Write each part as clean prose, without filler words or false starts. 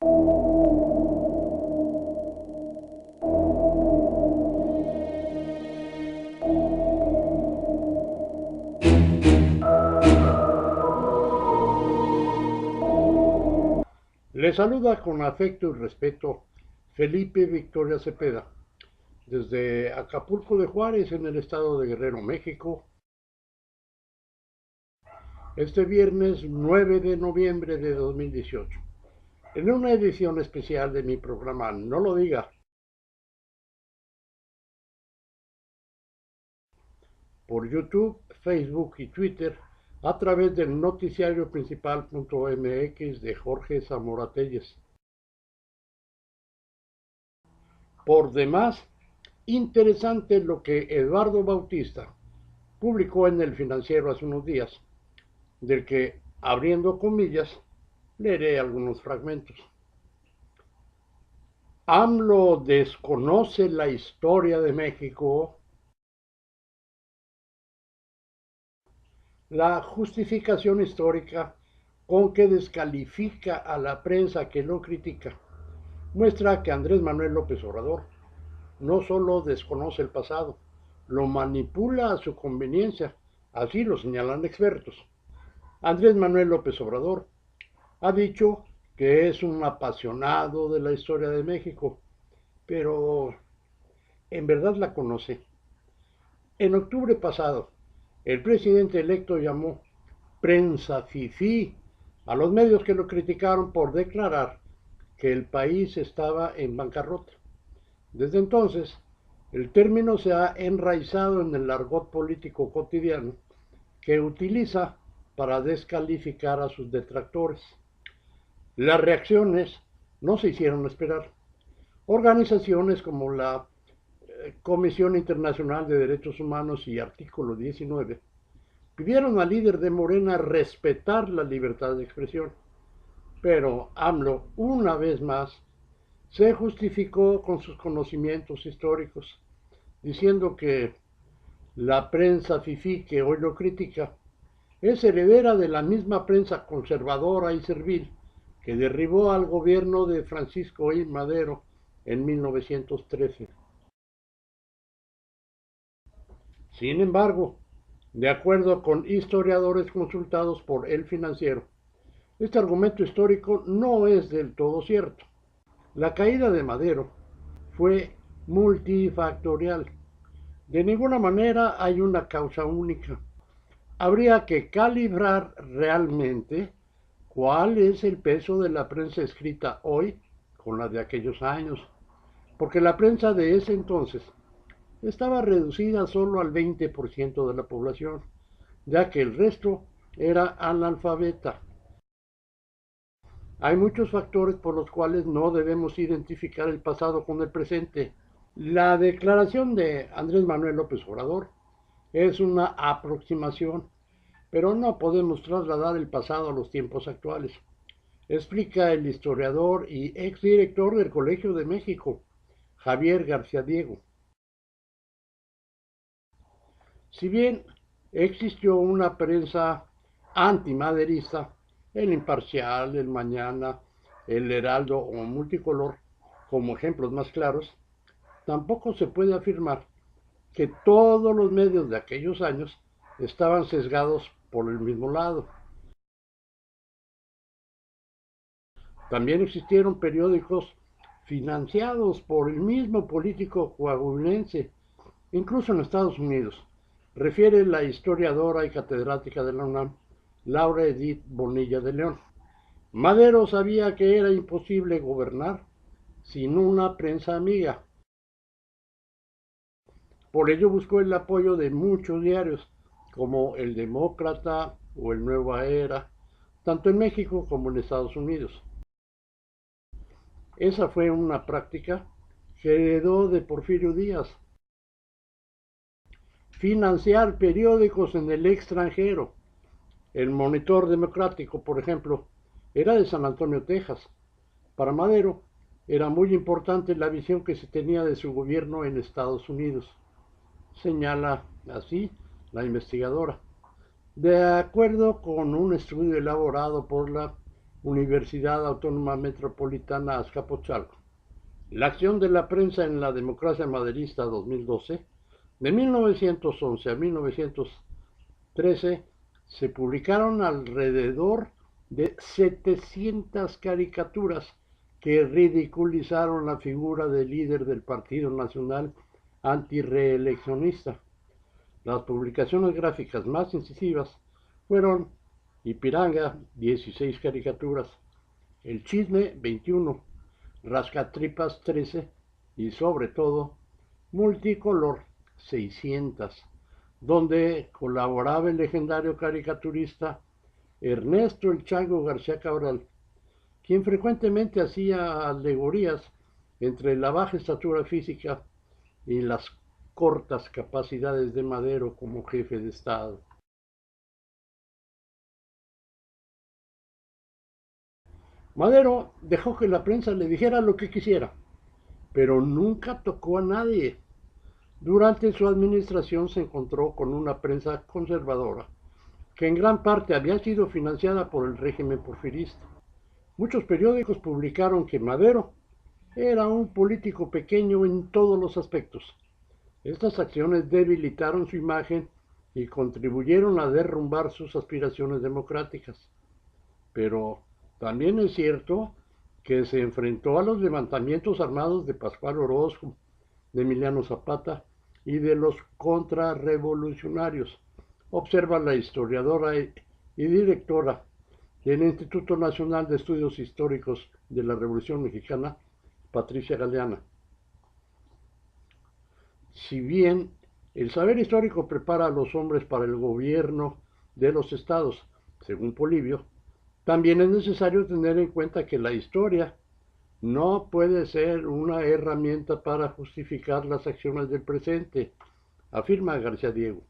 Le saluda con afecto y respeto Felipe Victoria Cepeda, desde Acapulco de Juárez, en el estado de Guerrero, México, este viernes 9 de noviembre de 2018, en una edición especial de mi programa No lo diga, por YouTube, Facebook y Twitter, a través del noticiario principal.mx de Jorge Zamora Telles. Por demás, interesante lo que Eduardo Bautista publicó en El Financiero hace unos días, del que, abriendo comillas, leeré algunos fragmentos. AMLO desconoce la historia de México. La justificación histórica con que descalifica a la prensa que lo critica muestra que Andrés Manuel López Obrador no solo desconoce el pasado, lo manipula a su conveniencia, así lo señalan expertos. Andrés Manuel López Obrador ha dicho que es un apasionado de la historia de México, pero ¿en verdad la conoce? En octubre pasado, el presidente electo llamó prensa fifí a los medios que lo criticaron por declarar que el país estaba en bancarrota. Desde entonces, el término se ha enraizado en el argot político cotidiano que utiliza para descalificar a sus detractores. Las reacciones no se hicieron esperar. Organizaciones como la Comisión Internacional de Derechos Humanos y Artículo 19 pidieron al líder de Morena respetar la libertad de expresión, pero AMLO, una vez más, se justificó con sus conocimientos históricos, diciendo que la prensa fifí que hoy lo critica es heredera de la misma prensa conservadora y servil que derribó al gobierno de Francisco I. Madero en 1913. Sin embargo, de acuerdo con historiadores consultados por El Financiero, este argumento histórico no es del todo cierto. La caída de Madero fue multifactorial. De ninguna manera hay una causa única. Habría que calibrar realmente cuál es el peso de la prensa escrita hoy con la de aquellos años, porque la prensa de ese entonces estaba reducida solo al 20% de la población, ya que el resto era analfabeta. Hay muchos factores por los cuales no debemos identificar el pasado con el presente. La declaración de Andrés Manuel López Obrador es una aproximación, pero no podemos trasladar el pasado a los tiempos actuales, explica el historiador y exdirector del Colegio de México, Javier García Diego. Si bien existió una prensa antimaderista, el Imparcial, el Mañana, el Heraldo o Multicolor, como ejemplos más claros, tampoco se puede afirmar que todos los medios de aquellos años estaban sesgados por el mismo lado. También existieron periódicos financiados por el mismo político coahuilense, incluso en Estados Unidos, refiere la historiadora y catedrática de la UNAM, Laura Edith Bonilla de León. Madero sabía que era imposible gobernar sin una prensa amiga. Por ello buscó el apoyo de muchos diarios, como El Demócrata o El Nueva Era, tanto en México como en Estados Unidos. Esa fue una práctica que heredó de Porfirio Díaz. Financiar periódicos en el extranjero. El Monitor Democrático, por ejemplo, era de San Antonio, Texas. Para Madero era muy importante la visión que se tenía de su gobierno en Estados Unidos, señala así la investigadora. De acuerdo con un estudio elaborado por la Universidad Autónoma Metropolitana Azcapotzalco. La acción de la prensa en la democracia maderista 2012, de 1911 a 1913, se publicaron alrededor de 700 caricaturas que ridiculizaron la figura del líder del Partido Nacional antirreeleccionista. Las publicaciones gráficas más incisivas fueron Ipiranga, 16 caricaturas, El Chisme, 21, Rascatripas, 13 y sobre todo Multicolor, 600, donde colaboraba el legendario caricaturista Ernesto El Chango García Cabral, quien frecuentemente hacía alegorías entre la baja estatura física y las cortas capacidades de Madero como jefe de Estado. Madero dejó que la prensa le dijera lo que quisiera, pero nunca tocó a nadie. Durante su administración se encontró con una prensa conservadora, que en gran parte había sido financiada por el régimen porfirista. Muchos periódicos publicaron que Madero era un político pequeño en todos los aspectos. Estas acciones debilitaron su imagen y contribuyeron a derrumbar sus aspiraciones democráticas. Pero también es cierto que se enfrentó a los levantamientos armados de Pascual Orozco, de Emiliano Zapata y de los contrarrevolucionarios. Observa la historiadora y directora del Instituto Nacional de Estudios Históricos de la Revolución Mexicana, Patricia Galeana. Si bien el saber histórico prepara a los hombres para el gobierno de los estados, según Polibio, también es necesario tener en cuenta que la historia no puede ser una herramienta para justificar las acciones del presente, afirma García Diego.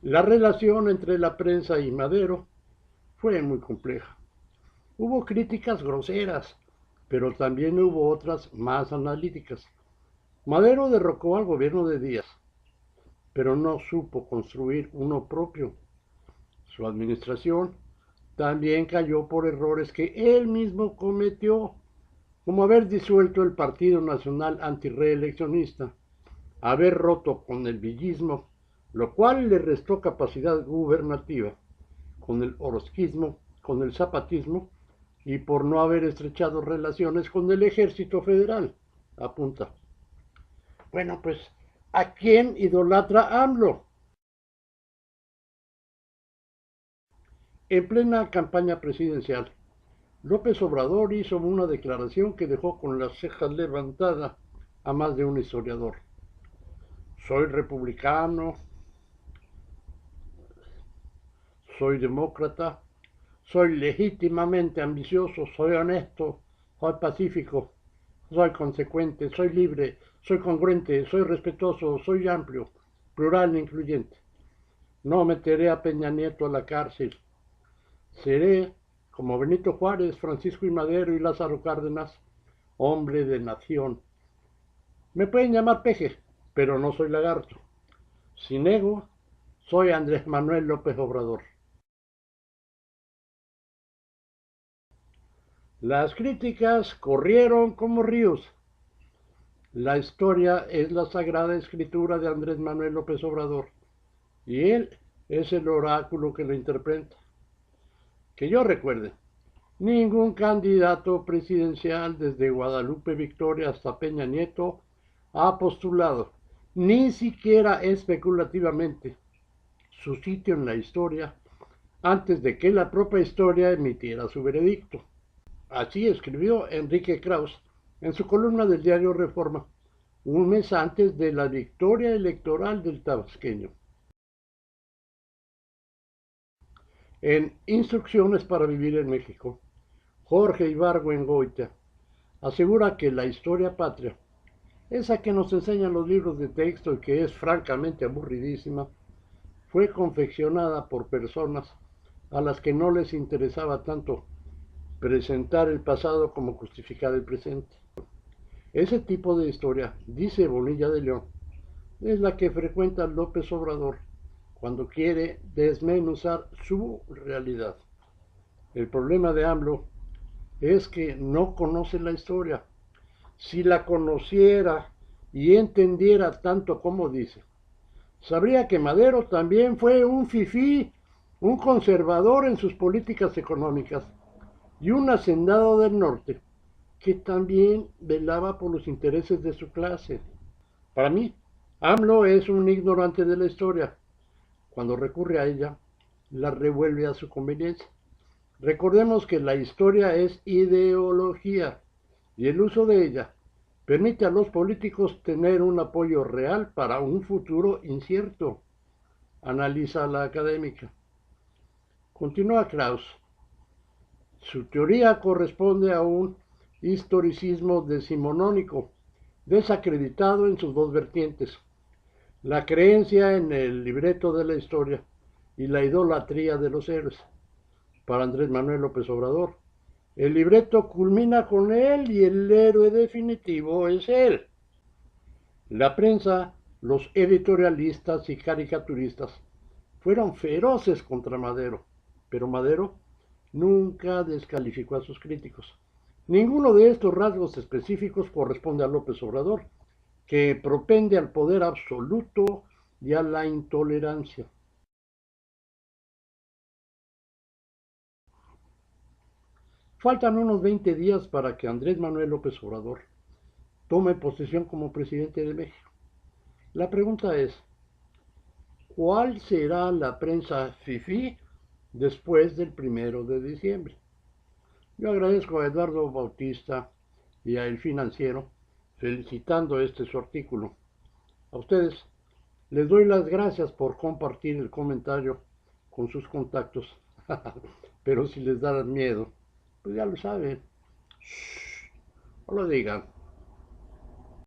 La relación entre la prensa y Madero fue muy compleja. Hubo críticas groseras, pero también hubo otras más analíticas. Madero derrocó al gobierno de Díaz, pero no supo construir uno propio. Su administración también cayó por errores que él mismo cometió, como haber disuelto el Partido Nacional Antirreeleccionista, haber roto con el villismo, lo cual le restó capacidad gubernativa, con el orozquismo, con el zapatismo y por no haber estrechado relaciones con el Ejército Federal, apunta. Bueno, pues, ¿a quién idolatra AMLO? En plena campaña presidencial, López Obrador hizo una declaración que dejó con las cejas levantadas a más de un historiador. Soy republicano, soy demócrata, soy legítimamente ambicioso, soy honesto, soy pacífico, soy consecuente, soy libre, soy congruente, soy respetuoso, soy amplio, plural e incluyente. No meteré a Peña Nieto a la cárcel. Seré, como Benito Juárez, Francisco I. Madero y Lázaro Cárdenas, hombre de nación. Me pueden llamar peje, pero no soy lagarto. Sin ego, soy Andrés Manuel López Obrador. Las críticas corrieron como ríos. La historia es la sagrada escritura de Andrés Manuel López Obrador y él es el oráculo que la interpreta. Que yo recuerde, ningún candidato presidencial desde Guadalupe Victoria hasta Peña Nieto ha postulado, ni siquiera especulativamente, su sitio en la historia antes de que la propia historia emitiera su veredicto. Así escribió Enrique Krauss en su columna del diario Reforma, un mes antes de la victoria electoral del tabasqueño. En Instrucciones para vivir en México, Jorge Ibargüengoitia asegura que la historia patria, esa que nos enseñan los libros de texto y que es francamente aburridísima, fue confeccionada por personas a las que no les interesaba tanto presentar el pasado como justificar el presente. Ese tipo de historia, dice Bonilla de León, es la que frecuenta López Obrador cuando quiere desmenuzar su realidad. El problema de AMLO es que no conoce la historia. Si la conociera y entendiera tanto como dice, sabría que Madero también fue un fifí, un conservador en sus políticas económicas y un hacendado del norte que también velaba por los intereses de su clase. Para mí, AMLO es un ignorante de la historia. Cuando recurre a ella, la revuelve a su conveniencia. Recordemos que la historia es ideología y el uso de ella permite a los políticos tener un apoyo real para un futuro incierto, analiza la académica. Continúa Krauss. Su teoría corresponde a un historicismo decimonónico, desacreditado en sus dos vertientes, la creencia en el libreto de la historia y la idolatría de los héroes. Para Andrés Manuel López Obrador, el libreto culmina con él y el héroe definitivo es él. La prensa, los editorialistas y caricaturistas fueron feroces contra Madero, pero Madero nunca descalificó a sus críticos. Ninguno de estos rasgos específicos corresponde a López Obrador, que propende al poder absoluto y a la intolerancia. Faltan unos 20 días para que Andrés Manuel López Obrador tome posesión como presidente de México. La pregunta es, ¿cuál será la prensa FIFI después del 1 de diciembre? Yo agradezco a Eduardo Bautista y a El Financiero felicitando su artículo. A ustedes les doy las gracias por compartir el comentario con sus contactos. Pero si les da miedo, pues ya lo saben. No lo digan.